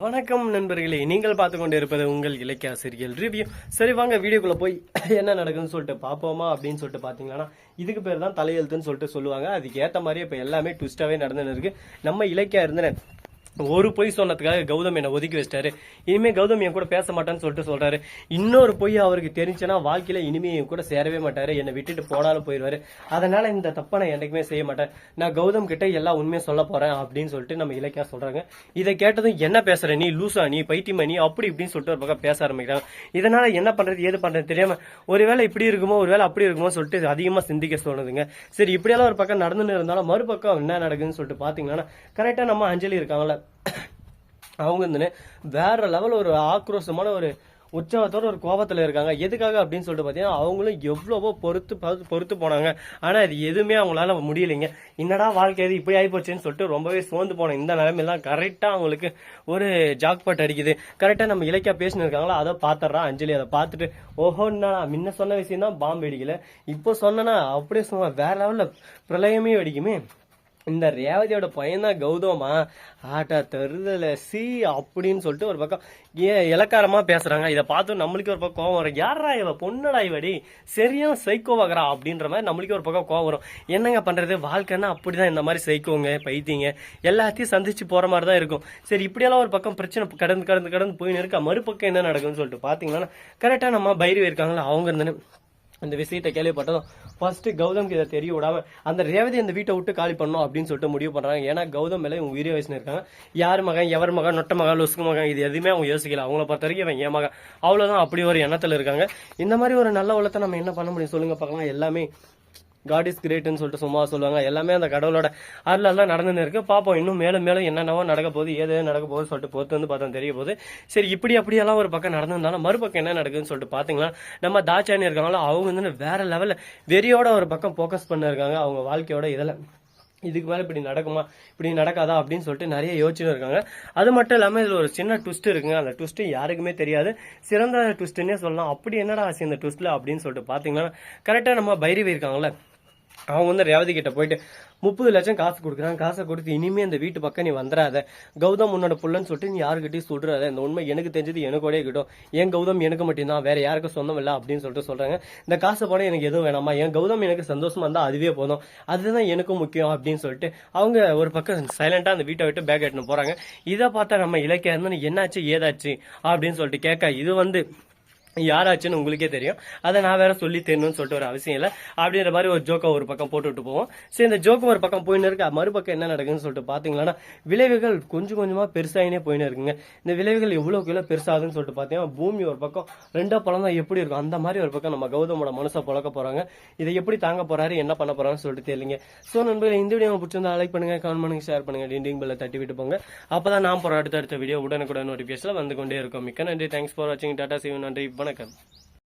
வணக்கம் நண்பர்களே, நீங்கள் பார்த்து கொண்டு இருப்பது உங்கள் இலக்கிய ஆசிரியர் ரிவ்யூ. சரி வாங்க வீடியோக்குள்ள போய் என்ன நடக்குதுன்னு சொல்லிட்டு பார்ப்போமா அப்படின்னு சொல்லிட்டு பார்த்தீங்கன்னா, இதுக்கு பேர் தான் தலையெழுத்துன்னு சொல்லிட்டு சொல்லுவாங்க. அதுக்கு ஏற்ற மாதிரியே இப்போ எல்லாமே ட்விஸ்டாகவே நடந்துன்னு இருக்கு. நம்ம இலக்கியா இருந்தேன் ஒரு பொய் சொன்னதுக்காக கௌதம் என்னை ஒதுக்கி வச்சிட்டாரு. இனிமே கௌதம் என் கூட பேச மாட்டான்னு சொல்லிட்டு சொல்றாரு. இன்னொரு பொய் அவருக்கு தெரிஞ்சுன்னா வாழ்க்கையில இனிமே என் கூட சேரவே மாட்டாரு, என்னை விட்டுட்டு போனாலும் போயிடுவாரு. அதனால இந்த தப்பை நான் என்னைக்குமே செய்ய மாட்டேன். நான் கௌதம் கிட்ட எல்லா உண்மையும் சொல்ல போறேன் அப்படின்னு சொல்லிட்டு நம்ம இலக்கியா சொல்றாங்க. இதை கேட்டதும் என்ன பேசுற நீ, லூசா நீ, பைத்தியமா நீ, அப்படி இப்படின்னு சொல்லிட்டு ஒரு பக்கம் பேச ஆரம்பிக்கிறாங்க. இதனால என்ன பண்றது ஏது பண்றது தெரியாம ஒருவேளை இப்படி இருக்குமோ ஒருவேளை அப்படி இருக்குமோ சொல்லிட்டு அதிகமா சிந்திக்க தோணுதுங்க. சரி இப்படியெல்லாம் ஒரு பக்கம் நடந்துன்னு இருந்தாலும் மறுபக்கம் என்ன நடக்குதுன்னு சொல்லிட்டு பாத்தீங்கன்னா, கரெக்டா நம்ம அஞ்சலி இருக்காங்கல்ல, அவங்க வந்து வேற லெவல் ஒரு ஆக்ரோஷமான ஒரு உற்சவத்தோட ஒரு கோபத்துல இருக்காங்க. எதுக்காக அப்படின்னு சொல்லிட்டு பாத்தீங்கன்னா, அவங்களும் எவ்வளவோ பொறுத்து போனாங்க. ஆனா இது எதுவுமே அவங்களால முடியலைங்க. என்னடா வாழ்க்கை எது இப்படி ஆகி போச்சுன்னு சொல்லிட்டு ரொம்பவே சோர்ந்து போன இந்த நிலைமையெல்லாம் கரெக்டா அவங்களுக்கு ஒரு ஜாக்பாட் அடிக்குது. கரெக்டா நம்ம இலக்கியா பேசினு இருக்காங்களா, அதை பாத்துறா அஞ்சலி. அதை பார்த்துட்டு ஓஹோ, முன்ன சொன்ன விஷயம் தான் பாம்பு வெடிக்கல, இப்போ சொன்னா அப்படியே சும்மா வேற லெவல்ல பிரளயமே வெடிக்குமே. இந்த ரேவதியோட பையன்தான் கௌதமா, ஆட்டா தருதல சி அப்படின்னு சொல்லிட்டு ஒரு பக்கம் இலக்காரமா பேசுறாங்க. இதை பார்த்து நம்மளுக்கு ஒரு பக்கம் கோவம் வரும். யாரா இவ, பொண்ணடா இவடி, சரியான சைக்கோவாகிறா அப்படின்ற மாதிரி நம்மளுக்கு ஒரு பக்கம் கோவம் வரும். என்னங்க பண்றது, வாழ்க்கைன்னா அப்படிதான், இந்த மாதிரி சைக்கோங்க பைத்தியங்க எல்லாத்தையும் சந்திச்சு போற மாதிரி தான் இருக்கும். சரி இப்படியெல்லாம் ஒரு பக்கம் பிரச்சனை கடந்து போயின்னு இருக்கா. மறுபக்கம் என்ன நடக்குதுன்னு சொல்லிட்டு பாத்தீங்கன்னா, கரெக்டா நம்ம பைரவி இருக்காங்களா, அவங்க இருந்துன்னு அந்த விஷயத்தை கேள்விப்பட்டதும் ஃபர்ஸ்ட் கௌதம்க்கு இதை தெரிய விடாம அந்த ரேவதி அந்த வீட்டை விட்டு காலி பண்ணணும் அப்படின்னு சொல்லிட்டு முடிவு பண்றாங்க. ஏன்னா கௌதம் மேல இவங்க உயிரை வயசுன்னு இருக்காங்க. யார் மகன், எவர் மகன், நொட்ட மகன், லுசுக்கு மகன், இது எதுவுமே அவங்க யோசிக்கல. அவங்கள பொறுத்த வரைக்கும் இவன் என் மகன், அவ்வளவுதான், அப்படி ஒரு எண்ணத்துல இருக்காங்க. இந்த மாதிரி ஒரு நல்ல உள்ளத்தை நம்ம என்ன பண்ண முடியும் சொல்லுங்க பார்க்கலாம். எல்லாமே காட் இஸ் கிரேட்னு சொல்லிட்டு சும்மா சொல்லுவாங்க. எல்லாமே அந்த கடவுளோட அருளெல்லாம் நடந்துன்னு இருக்கு. பார்ப்போம் இன்னும் மேலும் என்னென்னவோ நடக்க போகுது, ஏது நடக்க போகுது சொல்லிட்டு பொறுத்து வந்து பார்த்தா தெரிய போகுது. சரி இப்படி அப்படியெல்லாம் ஒரு பக்கம் நடந்திருந்தாலும் மறுபக்கம் என்ன நடக்குதுன்னு சொல்லிட்டு பார்த்தீங்கன்னா, நம்ம தாச்சானி இருக்காங்களோ, அவங்க வந்து வேற லெவலில் வெறியோட ஒரு பக்கம் ஃபோக்கஸ் பண்ணிருக்காங்க அவங்க வாழ்க்கையோட இதில். இதுக்கு மேலே இப்படி நடக்குமா, இப்படி நடக்காதா அப்படின்னு சொல்லிட்டு நிறைய யோசனை இருக்காங்க. அது மட்டும் இல்லாமல் இதில் ஒரு சின்ன ட்விஸ்ட் இருக்குங்க. அந்த ட்விஸ்ட் யாருக்குமே தெரியாது, சிறந்த ட்விஸ்ட்னே சொல்லலாம். அப்படி என்னடா ஆச்சு இந்த ட்விஸ்ட்ல அப்படின்னு சொல்லிட்டு பார்த்தீங்கன்னா, கரெக்டாக நம்ம பைரவி இருக்காங்களே, அவங்க வந்து ரேவதி கிட்ட போயிட்டு 30 லட்சம் காசு கொடுக்குறாங்க. காசை கொடுத்து இனிமே அந்த வீட்டு பக்கம் நீ வந்துடாத, கௌதம் உன்னோட புள்ளன்னு சொல்லிட்டு நீ யாருக்கிட்டையும் சொல்றாத, இந்த உண்மை எனக்கு தெரிஞ்சது எனக்கோடய கிட்டும், என் கௌதம் எனக்கு மட்டும்தான், வேற யாருக்கும் சொந்தம் இல்லை அப்படின்னு சொல்லிட்டு சொல்றாங்க. இந்த காசை போட எனக்கு எதுவும் வேணாமா, என் கௌதம் எனக்கு சந்தோஷமா இருந்தா அதுவே போதும், அதுதான் எனக்கும் முக்கியம் அப்படின்னு சொல்லிட்டு அவங்க ஒரு பக்கம் சைலண்டா அந்த வீட்டை விட்டு பேக் எடுத்துன்னு போறாங்க. இதை பார்த்தா நம்ம இலக்கியா இருந்து என்னாச்சு ஏதாச்சு அப்படின்னு சொல்லிட்டு கேட்க, இது வந்து யாராச்சுன்னு உங்களுக்கே தெரியும், அதை நான் வேற சொல்லி தெரியணும்னு சொல்லிட்டு ஒரு அவசியம் இல்லை அப்படின்ற மாதிரி ஒரு ஜோக்கை ஒரு பக்கம் போட்டுவிட்டு போவோம். சரி இந்த ஜோக்கு ஒரு பக்கம் போயின்னு இருக்கு. மறுபக்கம் என்ன நடக்குதுன்னு சொல்லிட்டு பாத்தீங்கன்னா, விளைவுகள் கொஞ்சம் கொஞ்சமா பெருசாயினே போயின்னு இருக்குங்க. இந்த விளைவுகள் எவ்வளவுக்கு எவ்வளவு பெருசாகுதுன்னு சொல்லிட்டு பாத்தீங்கன்னா, பூமி ஒரு பக்கம் ரெண்டா பழம் தான் எப்படி இருக்கும் அந்த மாதிரி ஒரு பக்கம் நம்ம கௌதமோட மனசை புழக்க போறாங்க. இதை எப்படி தாங்க போறாரு, என்ன பண்ண போறான்னு சொல்லிட்டு தெரியலங்க. சோ நண்பர்கள், இந்த வீடியோ பிடிச்சிருந்தா லைக் பண்ணுங்க, கமெண்ட் பண்ணுங்க, ஷேர் பண்ணுங்க, டிண்டிங் பெல்ல தட்டி விட்டு போங்க. அப்பதான் நான் போற அடுத்த வீடியோ உடனுக்குடன் நோட்டிபிகேஷன்ல வந்து கொண்டே இருக்கும். மிக்க நன்றி, தேங்க்ஸ் ஃபார் வாட்சிங், டாடா, see you, நன்றி, வணக்கம்.